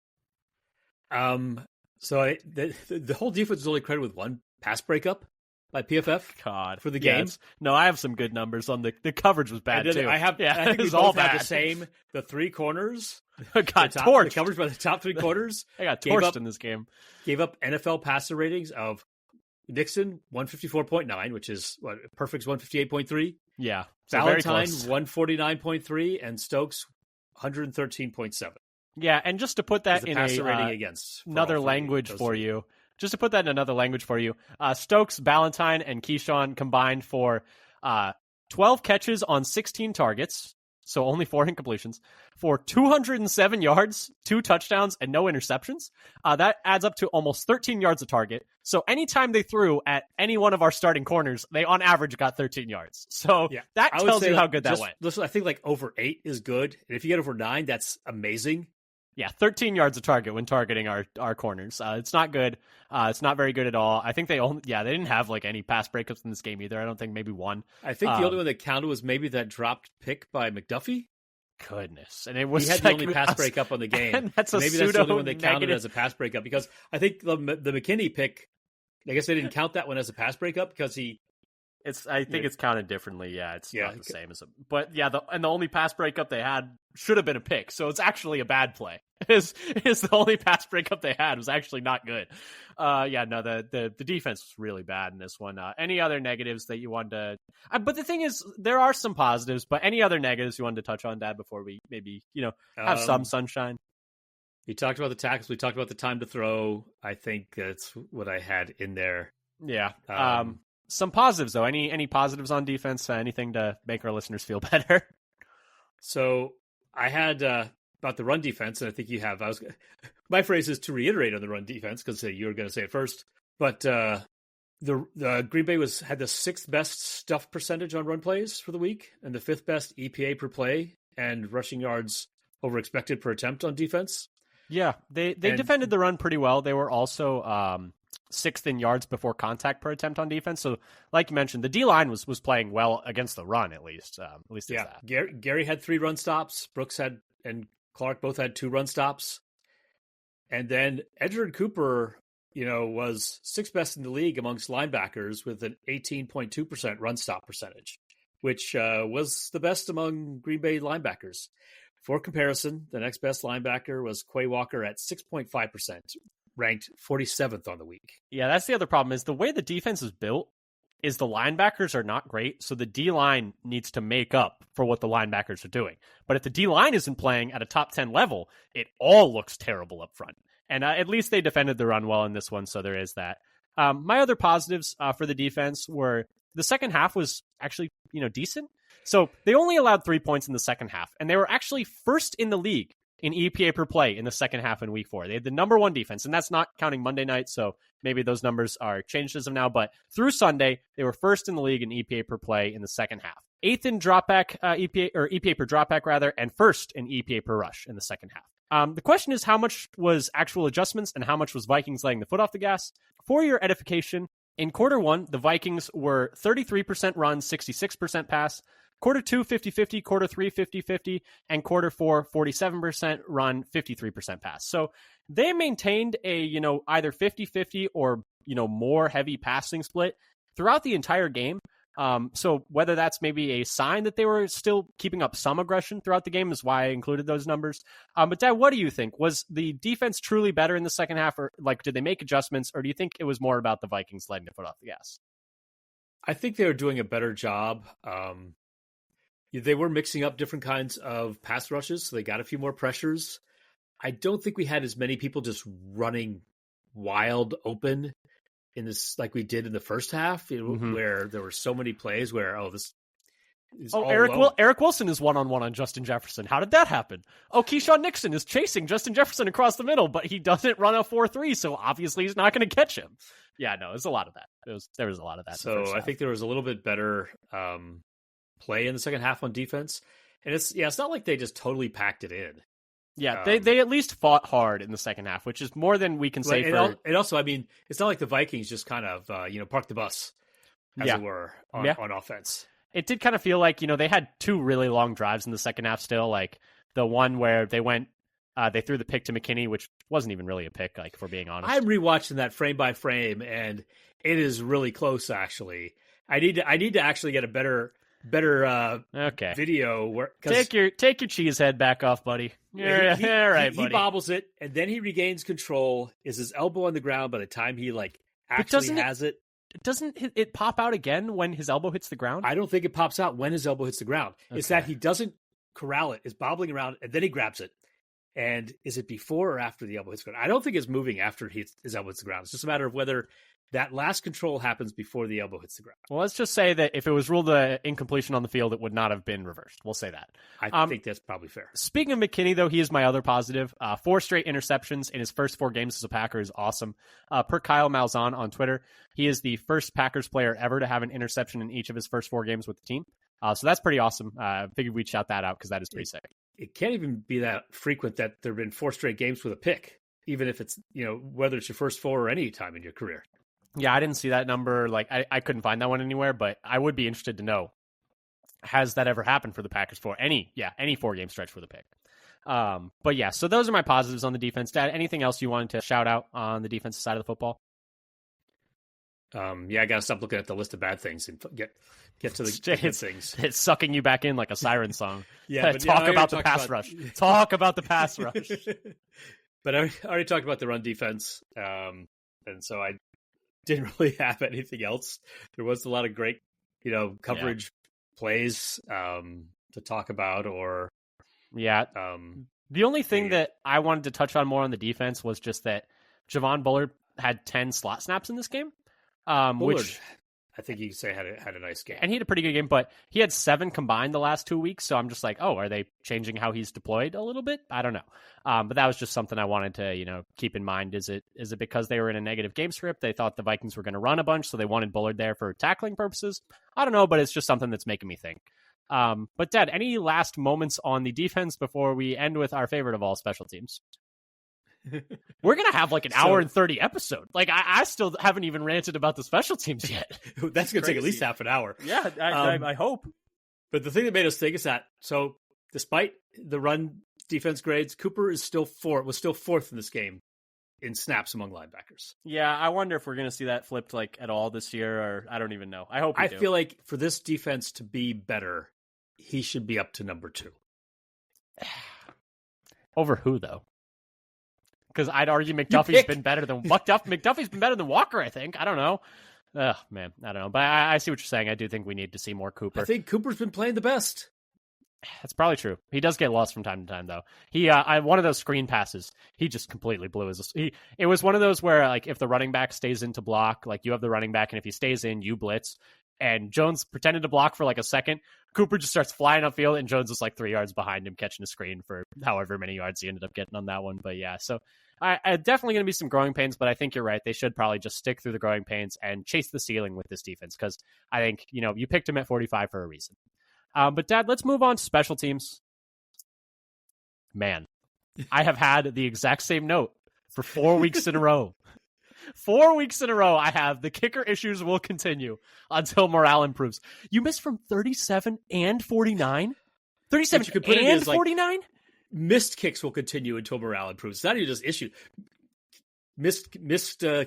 So the whole defense is only credited with 1 pass breakup by PFF for the game. No, I have some good numbers on the coverage was bad too. I think it was all bad. The same. The 3 corners got torched. The coverage by the top 3 corners. I got torched in this game. Gave up NFL passer ratings of Nixon 154.9, which is Perfect's 158.3. Yeah, so Valentine 149.3, and Stokes 113.7. Yeah, and just to put that in passer rating against another language for you. Just to put that in another language for you, Stokes, Valentine, and Keyshawn combined for 12 catches on 16 targets, so only 4 incompletions, for 207 yards, 2 touchdowns, and no interceptions. That adds up to almost 13 yards a target. So anytime they threw at any one of our starting corners, they on average got 13 yards. So that tells you how good that went. Listen, I think like over 8 is good. And if you get over 9, that's amazing. Yeah, 13 yards of target when targeting our corners. It's not good. It's not very good at all. I think they didn't have like any pass breakups in this game either. I don't think, maybe one. I think the only one that counted was maybe that dropped pick by McDuffie. Goodness, and it was he had the only pass breakup on the game. And that's maybe that's the only one that counted as a pass breakup, because I think the McKinney pick, I guess they didn't count that one as a pass breakup because he. I think it's counted differently. Yeah, it's not the same as a. But yeah, the only pass breakup they had should have been a pick, so it's actually a bad play. Is the only pass breakup they had was actually not good. The defense was really bad in this one. Any other negatives that you wanted to? But the thing is, there are some positives. But any other negatives you wanted to touch on, Dad, before we maybe have some sunshine? We talked about the tackles. We talked about the time to throw. I think that's what I had in there. Yeah. Some positives, though. Any positives on defense? Anything to make our listeners feel better? So I had about the run defense, and I think you have. My phrase is to reiterate on the run defense, because you were going to say it first. But the Green Bay had the 6th best stuff percentage on run plays for the week, and the 5th best EPA per play and rushing yards over expected per attempt on defense. Yeah, they defended the run pretty well. They were also 6th in yards before contact per attempt on defense. So, like you mentioned, the D-line was playing well against the run, at least. Yeah, Gary had 3 run stops. Brooks and Clark both had 2 run stops. And then Edgerrin Cooper, was 6th best in the league amongst linebackers with an 18.2% run stop percentage, which was the best among Green Bay linebackers. For comparison, the next best linebacker was Quay Walker at 6.5%. Ranked 47th on the week. Yeah, that's the other problem, is the way the defense is built is the linebackers are not great, so the D-line needs to make up for what the linebackers are doing. But if the D-line isn't playing at a top 10 level, it all looks terrible up front. And at least they defended the run well in this one, so there is that. My other positives for the defense were the second half was actually, decent. So they only allowed 3 points in the second half, and they were actually first in the league in EPA per play in the second half in week 4. They had the number 1 defense, and that's not counting Monday night, so maybe those numbers are changed as of now. But through Sunday, they were first in the league in EPA per play in the second half. 8th in dropback EPA per dropback rather, and first in EPA per rush in the second half. The question is, how much was actual adjustments and how much was Vikings laying the foot off the gas? For your edification, in quarter 1, the Vikings were 33% run, 66% pass. Quarter 2, 50-50, quarter 3, 50-50, and quarter 4, 47% run, 53% pass. So they maintained a, either 50-50 or, more heavy passing split throughout the entire game. So whether that's maybe a sign that they were still keeping up some aggression throughout the game is why I included those numbers. But Dad, what do you think? Was the defense truly better in the second half, or did they make adjustments, or do you think it was more about the Vikings letting the foot off the gas? I think they were doing a better job. They were mixing up different kinds of pass rushes, so they got a few more pressures. I don't think we had as many people just running wild open in this like we did in the first half, where there were so many plays where, Eric Wilson is one-on-one on Justin Jefferson. How did that happen? Keyshawn Nixon is chasing Justin Jefferson across the middle, but he doesn't run a 4-3, so obviously he's not going to catch him. Yeah, no, there's a lot of that. There was a lot of that. So I think there was a little bit better play in the second half on defense, and it's not like they just totally packed it in. Yeah, they at least fought hard in the second half, which is more than we can say for. And also, I mean, it's not like the Vikings just kind of parked the bus, as it were, on offense. It did kind of feel like they had 2 really long drives in the second half. Still, like the one where they threw the pick to McKinney, which wasn't even really a pick, like, if we're being honest. I'm rewatching that frame by frame, and it is really close. Actually, I need to actually get a better video where take your cheese head back off, buddy. All right, buddy. He bobbles it, and then he regains control. Is his elbow on the ground by the time he actually has it? Doesn't it pop out again when his elbow hits the ground? I don't think it pops out when his elbow hits the ground. Okay. It's that he doesn't corral it. It's bobbling around, and then he grabs it. And is it before or after the elbow hits the ground? I don't think it's moving after his elbow hits the ground. It's just a matter of whether that last control happens before the elbow hits the ground. Well, let's just say that if it was ruled an incompletion on the field, it would not have been reversed. We'll say that. I think that's probably fair. Speaking of McKinney, though, he is my other positive. 4 straight interceptions in his first 4 games as a Packer is awesome. Per Kyle Malzahn on Twitter, he is the first Packers player ever to have an interception in each of his first 4 games with the team. So that's pretty awesome. I figured we'd shout that out because that is pretty sick. it can't even be that frequent that there have been 4 straight games with a pick, even if it's, whether it's your first 4 or any time in your career. Yeah, I didn't see that number. Like, I couldn't find that one anywhere, but I would be interested to know, has that ever happened for the Packers for any 4-game stretch with a pick? But yeah, so those are my positives on the defense. Dad, anything else you wanted to shout out on the defensive side of the football? Yeah, I got to stop looking at the list of bad things and get to the good things. It's sucking you back in like a siren song. Yeah, talk about the pass rush. Talk about the pass rush. But I already talked about the run defense, and so I didn't really have anything else. There was a lot of great, coverage plays to talk about, or the only thing that I wanted to touch on more on the defense was just that Javon Bullard had 10 slot snaps in this game, which I think you could say had a nice game. And he had a pretty good game, but he had 7 combined the last 2 weeks, so I'm just like, oh, are they changing how he's deployed a little bit? I don't know. But that was just something I wanted to, keep in mind. Is it because they were in a negative game script? They thought the Vikings were going to run a bunch, so they wanted Bullard there for tackling purposes? I don't know, but it's just something that's making me think. But Dad, any last moments on the defense before we end with our favorite of all, special teams? We're going to have like an hour and 30 episode. Like, I still haven't even ranted about the special teams yet. That's going to take at least half an hour. Yeah, I hope. But the thing that made us think is that, so despite the run defense grades, Cooper was still fourth in this game in snaps among linebackers. Yeah, I wonder if we're going to see that flipped like at all this year, or I don't even know. I hope we do. I feel like for this defense to be better, he should be up to number 2. Over who, though? Because I'd argue McDuffie's been better than McDuffie's been better than Walker, I think. I don't know. Ugh, man, I don't know. But I see what you're saying. I do think we need to see more Cooper. I think Cooper's been playing the best. That's probably true. He does get lost from time to time, though. He, one of those screen passes, he just completely blew his. It was one of those where, like, if the running back stays in to block, like you have the running back, and if he stays in, you blitz. And Jones pretended to block for like a second. Cooper just starts flying upfield, and Jones is like 3 yards behind him, catching a screen for however many yards he ended up getting on that one. But yeah, so I definitely going to be some growing pains, but I think you're right. They should probably just stick through the growing pains and chase the ceiling with this defense, because I think, you picked him at 45 for a reason. But Dad, let's move on to special teams. Man, I have had the exact same note for 4 weeks in a row. 4 weeks in a row, I have the kicker issues will continue until morale improves. You missed from 37 and 49? 37 and 49? Missed kicks will continue until morale improves. It's not even just issue. Missed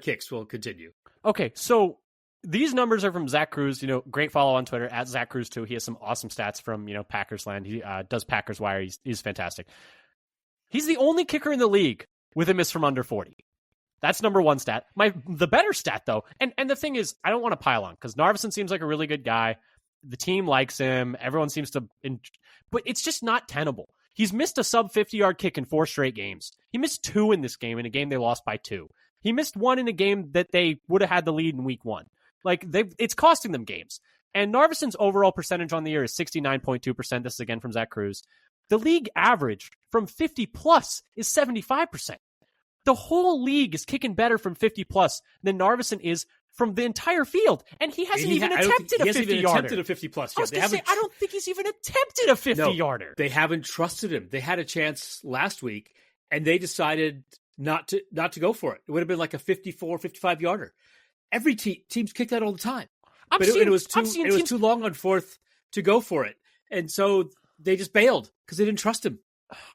kicks will continue. Okay, so these numbers are from Zach Cruz. Great follow on Twitter at Zach Cruz too. He has some awesome stats from Packers land. He does Packers Wire. He's fantastic. He's the only kicker in the league with a miss from under 40. That's number one stat. The better stat, though, and the thing is, I don't want to pile on, because Narveson seems like a really good guy. The team likes him. Everyone seems to, but it's just not tenable. He's missed a sub 50-yard kick in 4 straight games. He missed 2 in this game, in a game they lost by 2. He missed 1 in a game that they would have had the lead in week 1. Like, it's costing them games. And Narveson's overall percentage on the year is 69.2%. This is again from Zach Cruz. The league average from 50 plus is 75%. The whole league is kicking better from 50 plus than Narveson is from the entire field, and he hasn't even attempted a 50-yarder. He hasn't attempted a 50-plus yet. I don't think he's even attempted a 50-yarder. They haven't trusted him. They had a chance last week, and they decided not to go for it. It would have been like a 54, 55-yarder. Every team's kicked that all the time. It was too long on 4th to go for it, and so they just bailed because they didn't trust him.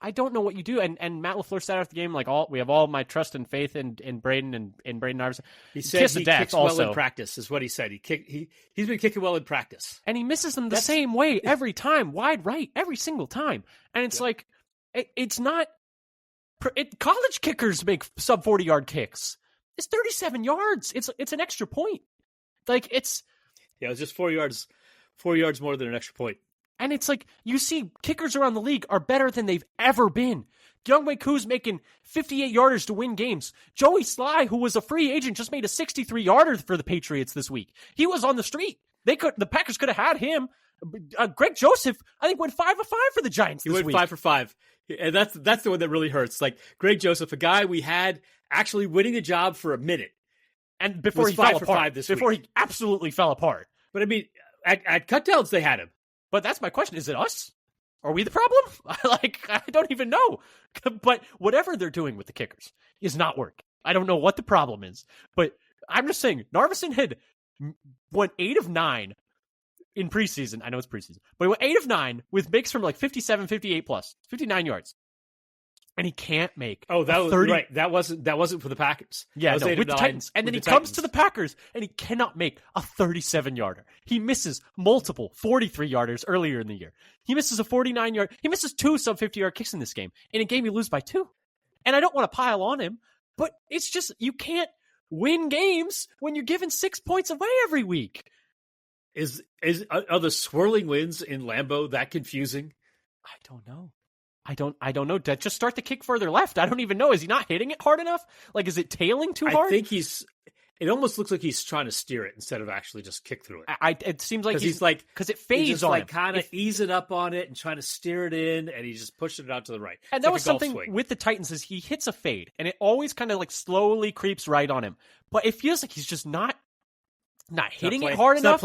I don't know what you do. And Matt LaFleur said after the game, like, we have all my trust and faith in Braden and Braden Narveson. He said he kicks well in practice, is what he said. He's been kicking well in practice. And he misses them the same way every time, wide right, every single time. And it's like, it's not, college kickers make sub 40-yard kicks. It's 37 yards. It's an extra point. Like, it's just 4 yards more than an extra point. And it's like, you see kickers around the league are better than they've ever been. Younghoe Koo's making 58-yarders to win games. Joey Sly, who was a free agent, just made a 63-yarder for the Patriots this week. He was on the street. The Packers could have had him. Greg Joseph, I think, went 5 of 5 for the Giants this week. He went 5 for 5. And that's the one that really hurts. Like, Greg Joseph, a guy we had actually winning the job for a minute. And before he fell apart. Before he absolutely fell apart. But I mean, at cutdowns, they had him. But that's my question. Is it us? Are we the problem? I don't even know. But whatever they're doing with the kickers is not working. I don't know what the problem is. But I'm just saying, Narveson had went 8 of 9 in preseason. I know it's preseason. But he went 8 of 9 with makes from 57, 58 plus, 59 yards. And he can't make. Oh, that was 30... right. That wasn't for the Packers. Yeah, no, with the Titans. And then he comes to the Packers and he cannot make a 37-yarder. He misses multiple 43-yarders earlier in the year. He misses a 49-yard. He misses 2 sub-50-yard kicks in this game. In a game you lose by 2. And I don't want to pile on him, but it's just you can't win games when you're giving 6 points away every week. Are the swirling winds in Lambeau that confusing? I don't know. I don't know. Just start the kick further left. I don't even know. Is he not hitting it hard enough? Is it tailing too hard? I think it almost looks like he's trying to steer it instead of actually just kick through it. It seems like because it fades on him. Kind of easing up on it and trying to steer it in, and he's just pushing it out to the right. And that was something with the Titans is he hits a fade, and it always kind of slowly creeps right on him. But it feels like he's just not hitting it hard enough.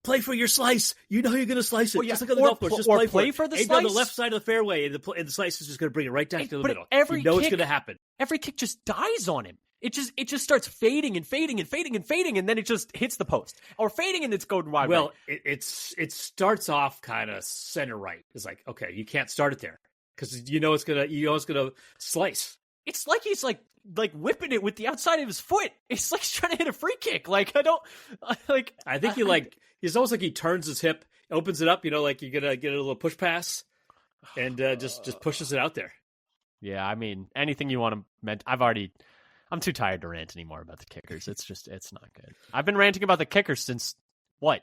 Play for your slice. You know you're going to slice it. Well, yeah. Just like on the golf course. Just play for the slice. slice. Down the left side of the fairway, and the slice is just going to bring it right down to the middle. Every you know kick, it's going to happen. Every kick just dies on him. It just starts fading and fading and fading and fading, and then it just hits the post. Or fading and it's going wide. Well, right. it starts off kind of center right. It's like, okay, you can't start it there because you know it's gonna slice. It's like he's like whipping it with the outside of his foot. It's like he's trying to hit a free kick. I think it's almost like he turns his hip, opens it up, you're gonna get a little push pass, and just pushes it out there. Yeah, I mean, anything you want to I'm too tired to rant anymore about the kickers. It's not good. I've been ranting about the kickers since what?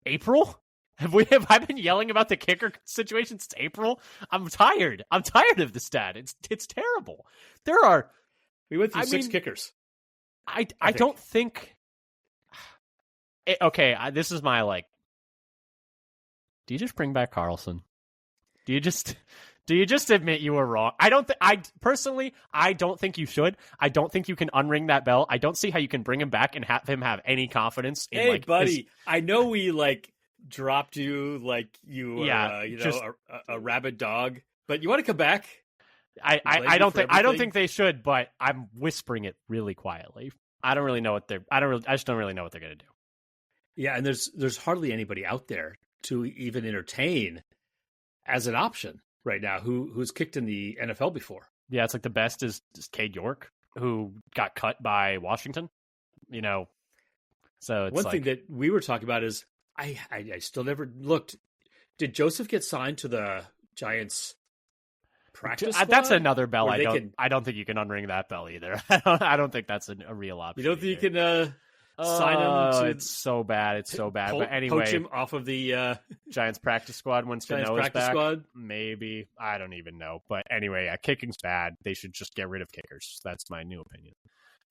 April? Have I been yelling about the kicker situation since April? I'm tired. I'm tired of this stat. It's terrible. We went through 6 kickers. I don't think. Okay, this is my do you just bring back Carlson? Do you just admit you were wrong? I don't think you should. I don't think you can unring that bell. I don't see how you can bring him back and have him have any confidence in Hey, buddy, I know we dropped you you were a rabid dog, but you want to come back? I don't think they should, but I'm whispering it really quietly. I just don't really know what they're going to do. Yeah, and there's hardly anybody out there to even entertain as an option right now who's kicked in the NFL before. Yeah, it's the best is Cade York, who got cut by Washington. So it's one thing that we were talking about is I still never looked. Did Joseph get signed to the Giants practice squad? That's another bell. I don't think you can unring that bell either. I don't think that's a real option. You don't think you can sign him? It's so bad. It's so bad. But anyway, poach him off of the Giants practice squad once Giants Canoa's practice back. Squad? Maybe. I don't even know. But anyway, kicking's bad. They should just get rid of kickers. That's my new opinion.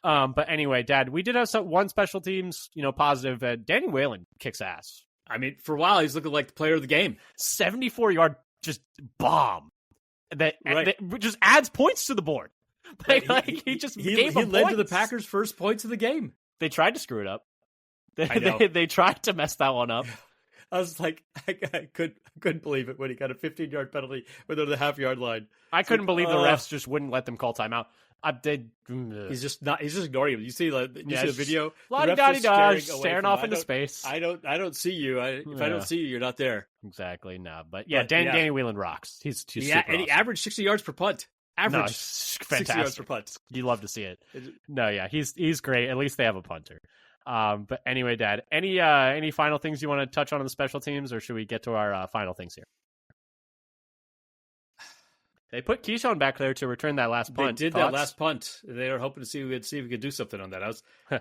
But anyway, Dad, we did have one special teams, positive. Danny Whalen kicks ass. I mean, for a while, he's looking like the player of the game. 74-yard just bomb that just adds points to the board. He led points. to the Packers' first points of the game. They tried to screw it up. They they tried to mess that one up. I was like, I couldn't believe it when he got a 15-yard penalty within the half-yard line. I couldn't believe the refs just wouldn't let them call timeout. He's just ignoring him. You see the video? Staring off into space. I don't see you. If I don't see you, you're not there. Exactly. No, but Danny Whalen rocks. He's super and awesome. he averaged 60 yards per punt. Fantastic. 60 yards per punt. You love to see it. No, yeah, he's great. At least they have a punter. But anyway, Dad, any final things you want to touch on the special teams, or should we get to our final things here? They put Keyshawn back there to return that last punt. They did that last punt. They were hoping to see if we could do something on that. I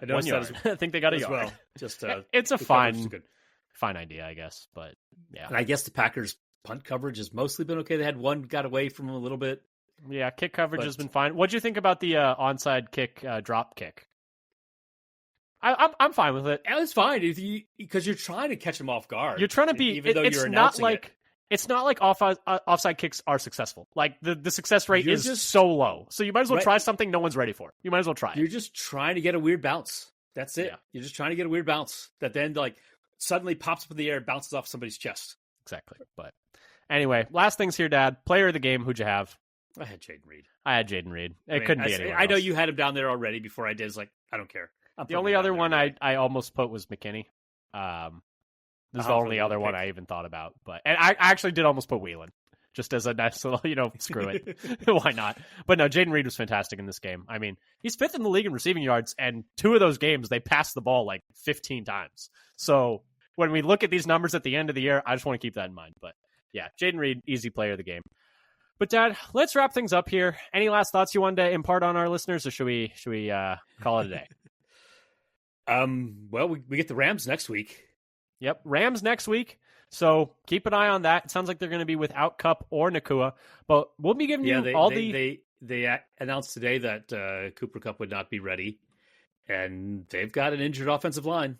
noticed that I think they got a as yard. Well. Just it's a fine idea, I guess. But yeah, and I guess the Packers' punt coverage has mostly been okay. They had one got away from them a little bit. Yeah, kick coverage has been fine. What'd you think about the onside kick drop kick? I'm fine with it. It was fine because you're trying to catch them off guard. You're trying to be. Even though you're announcing it. It's not like offside kicks are successful. The success rate is just so low. So you might as well try something no one's ready for. You might as well try it. You're just trying to get a weird bounce. That's it. Yeah. You're just trying to get a weird bounce that then suddenly pops up in the air and bounces off somebody's chest. exactly. But anyway, last things here, Dad. Player of the game, who'd you have? I had Jaden Reed. I had Jaden Reed. Couldn't be anyone else. I know you had him down there already before I did. It's like, I don't care. The only other one I almost put was McKinney. This is the only other one I even thought about. And I actually did almost put Whelan, just as a nice little, screw it. Why not? But no, Jaden Reed was fantastic in this game. I mean, he's 5th in the league in receiving yards, and 2 of those games, they passed the ball like 15 times. So when we look at these numbers at the end of the year, I just want to keep that in mind. But yeah, Jaden Reed, easy player of the game. But Dad, let's wrap things up here. Any last thoughts you wanted to impart on our listeners, or should we call it a day? Well, we get the Rams next week. Yep, Rams next week. So keep an eye on that. It sounds like they're going to be without Kupp or Nakua, but we'll be giving you all they announced today that Cooper Kupp would not be ready, and they've got an injured offensive line.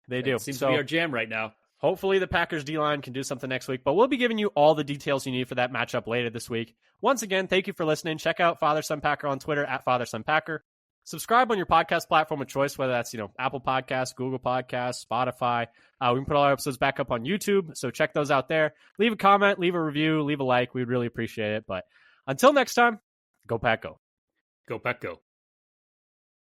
They do. It seems to be our jam right now. Hopefully the Packers D-line can do something next week, but we'll be giving you all the details you need for that matchup later this week. Once again, thank you for listening. Check out Father Son Packer on Twitter at Father Son Packer. Subscribe on your podcast platform of choice, whether that's, Apple Podcasts, Google Podcasts, Spotify. We can put all our episodes back up on YouTube, so check those out there. Leave a comment, leave a review, leave a like. We'd really appreciate it. But until next time, go Pack Go. Go Pack Go.